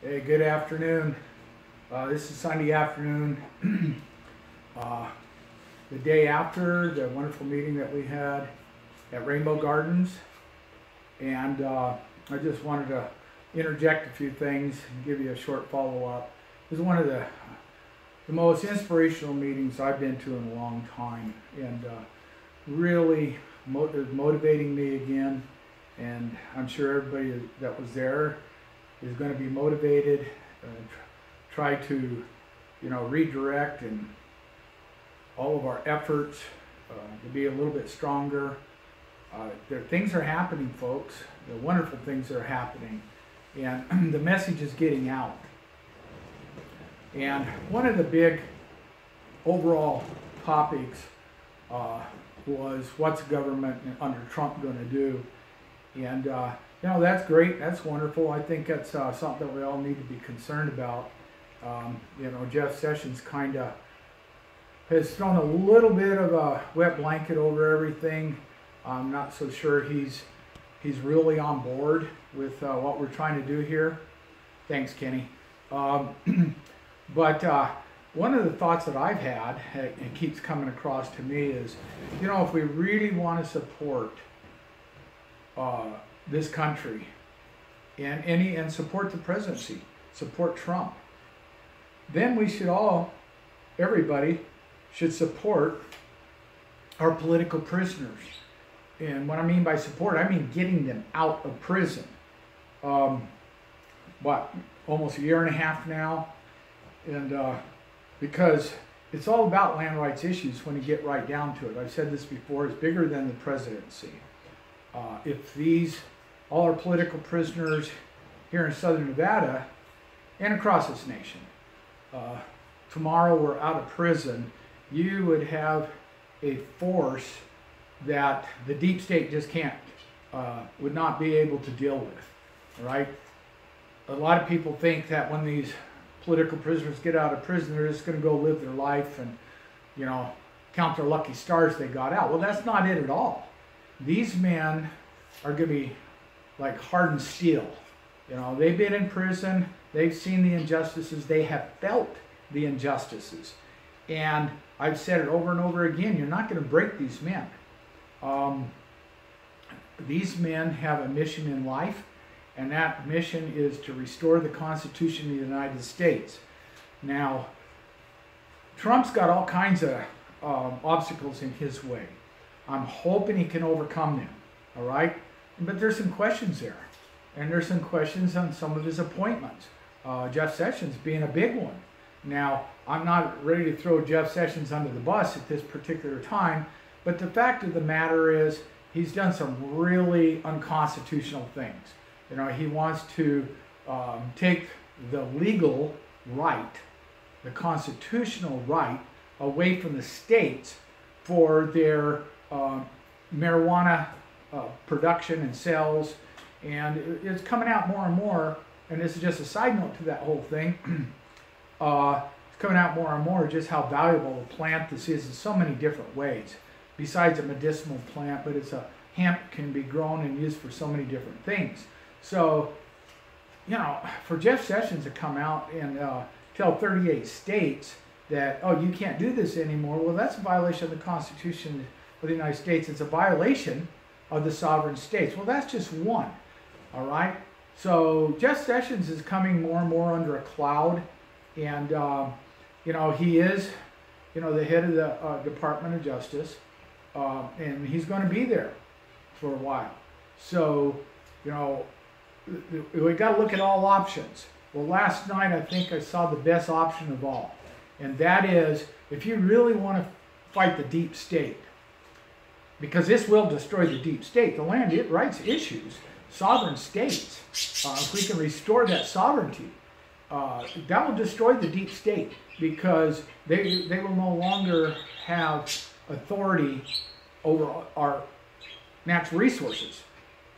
Hey, good afternoon. This is Sunday afternoon, the day after the wonderful meeting that we had at Rainbow Gardens. And I just wanted to interject a few things and give you a short follow-up. It was one of the most inspirational meetings I've been to in a long time, and really motivating me again. And I'm sure everybody that was there is going to be motivated, try to, redirect and all of our efforts to be a little bit stronger. Things are happening, folks. The wonderful things are happening, and the message is getting out. And one of the big overall topics was what's government under Trump going to do, and that's great. That's wonderful. I think that's something that we all need to be concerned about. Jeff Sessions kind of has thrown a little bit of a wet blanket over everything. I'm not so sure he's really on board with what we're trying to do here. Thanks, Kenny. But one of the thoughts that I've had, and keeps coming across to me, is, if we really want to support this country and support the presidency, support Trump, then we should everybody should support our political prisoners. And what I mean by support, I mean getting them out of prison. Almost a year and a half now, and because it's all about land rights issues when you get right down to it. I've said this before, it's bigger than the presidency. If all our political prisoners here in Southern Nevada and across this nation, tomorrow were out of prison, you would have a force that the deep state just would not be able to deal with, all right? A lot of people think that when these political prisoners get out of prison, they're just going to go live their life and, count their lucky stars they got out. Well, that's not it at all. These men are going to be like hardened steel. They've been in prison, they've seen the injustices, they have felt the injustices. And I've said it over and over again, you're not going to break these men. These men have a mission in life, and that mission is to restore the Constitution of the United States. Now, Trump's got all kinds of obstacles in his way. I'm hoping he can overcome them, all right? But there's some questions there, and there's some questions on some of his appointments. Jeff Sessions being a big one. Now, I'm not ready to throw Jeff Sessions under the bus at this particular time, but the fact of the matter is he's done some really unconstitutional things. He wants to take the legal right, the constitutional right, away from the states for their marijuana production and sales. And it's coming out more and more, and this is just a side note to that whole thing, it's coming out more and more just how valuable a plant this is in so many different ways. Besides a medicinal plant, but hemp can be grown and used for so many different things. So, for Jeff Sessions to come out and tell 38 states that, oh, you can't do this anymore, well, that's a violation of the Constitution of the United States. It's a violation of the sovereign states. Well, that's just one, all right? So Jeff Sessions is coming more and more under a cloud, and, he is, the head of the Department of Justice, and he's going to be there for a while. So, we got to look at all options. Well, last night I think I saw the best option of all, and that is, if you really want to fight the deep state, because this will destroy the deep state, the land rights issues, sovereign states, if we can restore that sovereignty, that will destroy the deep state, because they will no longer have authority over our natural resources,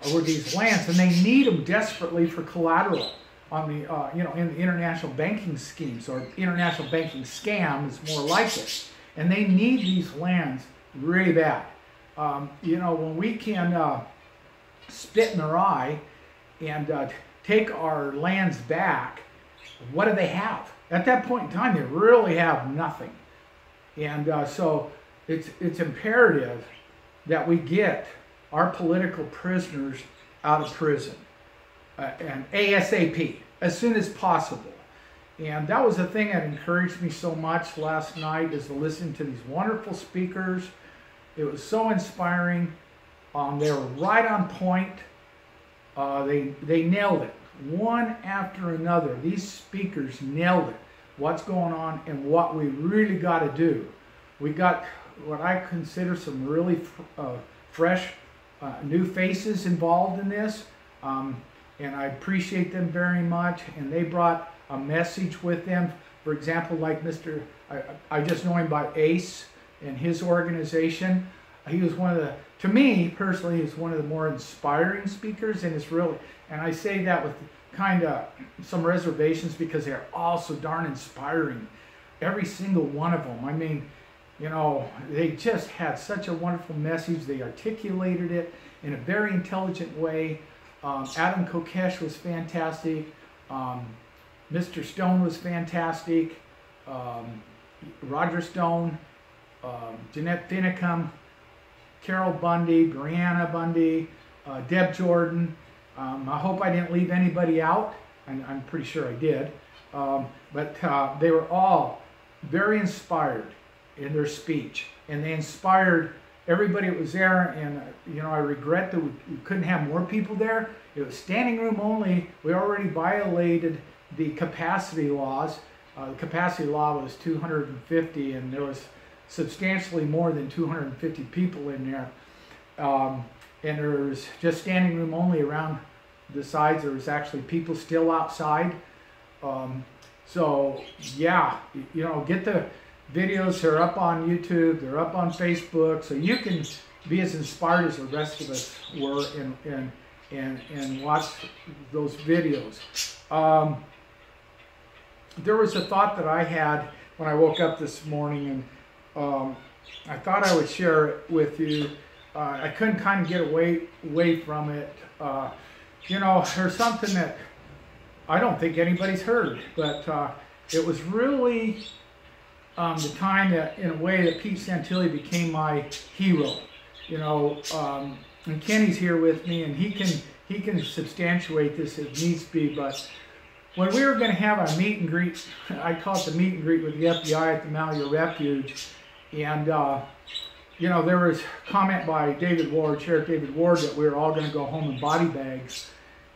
over these lands, and they need them desperately for collateral on the, in the international banking schemes, or international banking scam is more like it. And they need these lands really bad. When we can spit in their eye and take our lands back what do they have? At that point in time, they really have nothing. And so it's imperative that we get our political prisoners out of prison, and ASAP, as soon as possible. And that was the thing that encouraged me so much last night, is to listen to these wonderful speakers. It was so inspiring. They were right on point. They nailed it, one after another. These speakers nailed it. What's going on and what we really got to do. We got what I consider some really fresh, new faces involved in this, and I appreciate them very much. And they brought a message with them. For example, like I just know him by Ace and his organization. He was one of the, to me personally, he's one of the more inspiring speakers, and it's really, and I say that with kind of some reservations because they're all so darn inspiring. Every single one of them. I mean, you know, they just had such a wonderful message. They articulated it in a very intelligent way. Adam Kokesh was fantastic. Mr. Stone was fantastic. Roger Stone, Jeanette Finicum, Carol Bundy, Brianna Bundy, Deb Jordan. I hope I didn't leave anybody out. I'm pretty sure I did. But they were all very inspired in their speech. And they inspired everybody that was there. And, you know, I regret that we couldn't have more people there. It was standing room only. We already violated the capacity laws. The capacity law was 250, and there was substantially more than 250 people in there. And there was just standing room only around the sides. There was actually people still outside. So yeah, you know, get the videos. They're up on YouTube. They're up on Facebook. So you can be as inspired as the rest of us were and watch those videos. There was a thought that I had when I woke up this morning, and I thought I would share it with you. I couldn't kind of get away from it. You know, there's something that I don't think anybody's heard, but it was really the time that, in a way, that Pete Santilli became my hero. You know, and Kenny's here with me, and he can substantiate this if needs be. But when we were going to have our meet and greet, I call it the meet and greet with the FBI at the Malheur Refuge, and you know, there was comment by David Ward, Sheriff David Ward, that we were all going to go home in body bags.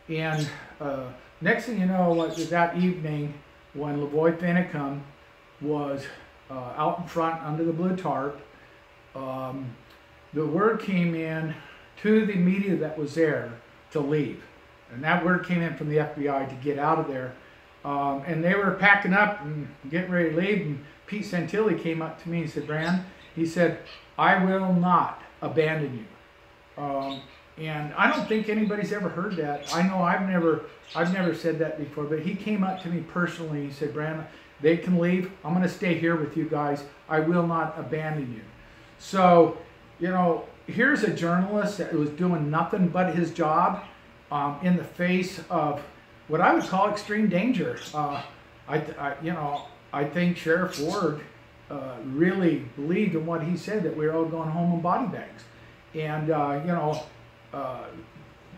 And next thing you know, that evening, when Lavoy Finicum was out in front under the blue tarp, the word came in to the media that was there to leave. And that word came in from the FBI to get out of there. And they were packing up and getting ready to leave. And Pete Santilli came up to me and said, "Brand," he said, "I will not abandon you." And I don't think anybody's ever heard that. I know I've never said that before, but he came up to me personally. He said, "Brand, they can leave. I'm going to stay here with you guys. I will not abandon you." So, you know, here's a journalist that was doing nothing but his job in the face of what I would call extreme danger. I think Sheriff Ward really believed in what he said, that we were all going home in body bags. And, you know,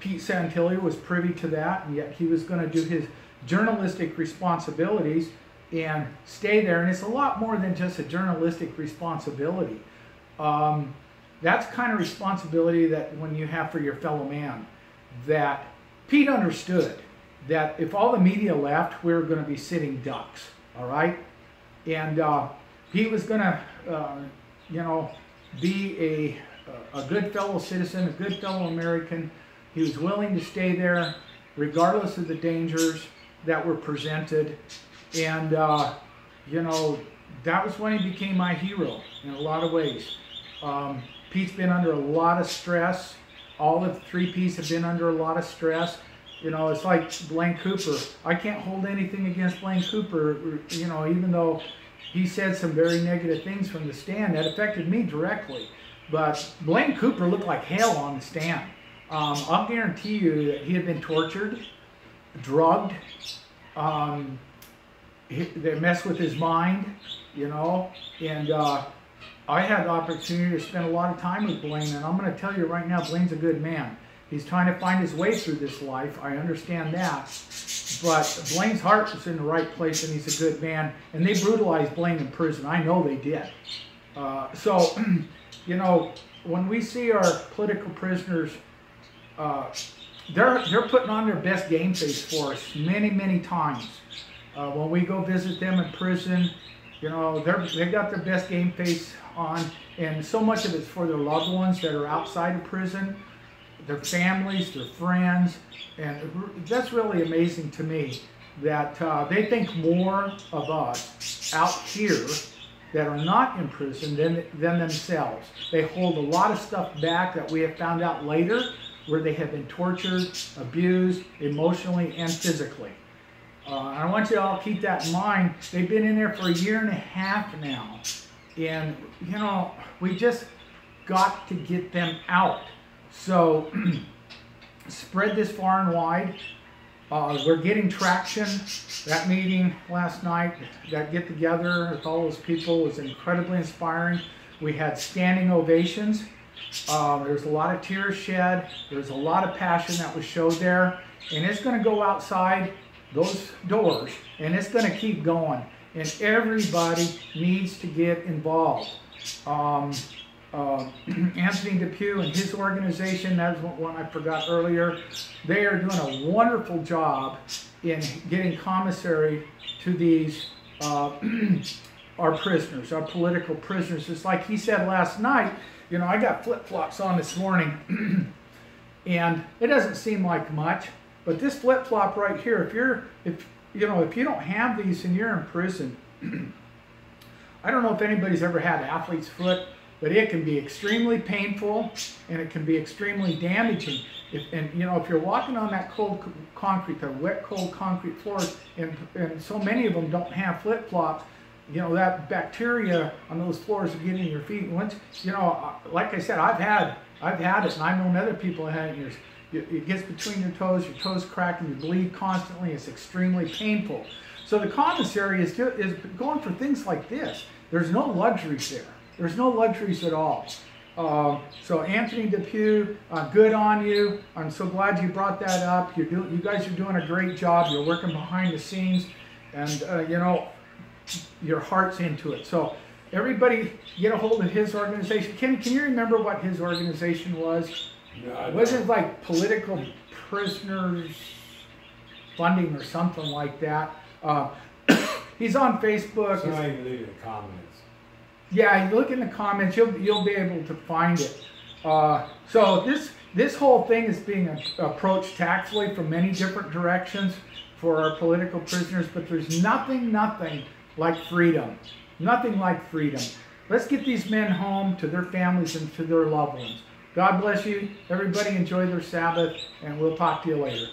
Pete Santilli was privy to that, and yet he was going to do his journalistic responsibilities and stay there. And it's a lot more than just a journalistic responsibility. That's kind of responsibility that when you have for your fellow man, that Pete understood that if all the media left, we were going to be sitting ducks, all right? And he was going to, you know, be a good fellow citizen, a good fellow American. He was willing to stay there regardless of the dangers that were presented. And, you know, that was when he became my hero in a lot of ways. Pete's been under a lot of stress. All of the 3Ps have been under a lot of stress. You know, it's like Blaine Cooper. I can't hold anything against Blaine Cooper, you know, even though he said some very negative things from the stand that affected me directly. But Blaine Cooper looked like hell on the stand. I'll guarantee you that he had been tortured, drugged, they mess with his mind, you know, and I had the opportunity to spend a lot of time with Blaine, and I'm going to tell you right now, Blaine's a good man. He's trying to find his way through this life. I understand that. But Blaine's heart is in the right place, and he's a good man. And they brutalized Blaine in prison. I know they did. So, you know, when we see our political prisoners, they're putting on their best game face for us many, many times. When we go visit them in prison, you know, they've got their best game face on, and so much of it's for their loved ones that are outside of prison, their families, their friends, and that's really amazing to me that they think more of us out here that are not in prison than themselves. They hold a lot of stuff back that we have found out later, where they have been tortured, abused, emotionally and physically. I want you to all keep that in mind. They've been in there for 1.5 years now. And, you know, we just got to get them out. So, spread this far and wide. We're getting traction. That meeting last night, that get together with all those people was incredibly inspiring. We had standing ovations. There's a lot of tears shed. There's a lot of passion that was showed there. And it's going to go outside those doors, and it's going to keep going. And everybody needs to get involved. Anthony Depew and his organization, that's one I forgot earlier, they are doing a wonderful job in getting commissary to these, our prisoners, our political prisoners. It's like he said last night, you know, I got flip-flops on this morning, and it doesn't seem like much, but this flip-flop right here, if you don't have these and you're in prison, I don't know if anybody's ever had athlete's foot, but it can be extremely painful and it can be extremely damaging. If you're walking on that cold concrete, the wet, cold concrete floors, and so many of them don't have flip-flops, you know, that bacteria on those floors will get in your feet. And once, you know, like I said, I've had it, and I've known other people that had it. It gets between your toes crack, and you bleed constantly. It's extremely painful. So the commissary is going for things like this. There's no luxuries there. There's no luxuries at all. So Anthony Depew, good on you. I'm so glad you brought that up. You guys are doing a great job. You're working behind the scenes, and you know, your heart's into it. So everybody get a hold of his organization. Can you remember what his organization was? No, was it like political prisoners funding or something like that? He's on Facebook. Somebody leave in the comments. Yeah, you look in the comments, you'll be able to find it. So this whole thing is being approached tactfully from many different directions for our political prisoners, but there's nothing like freedom. Nothing like freedom. Let's get these men home to their families and to their loved ones. God bless you. Everybody enjoy their Sabbath, and we'll talk to you later.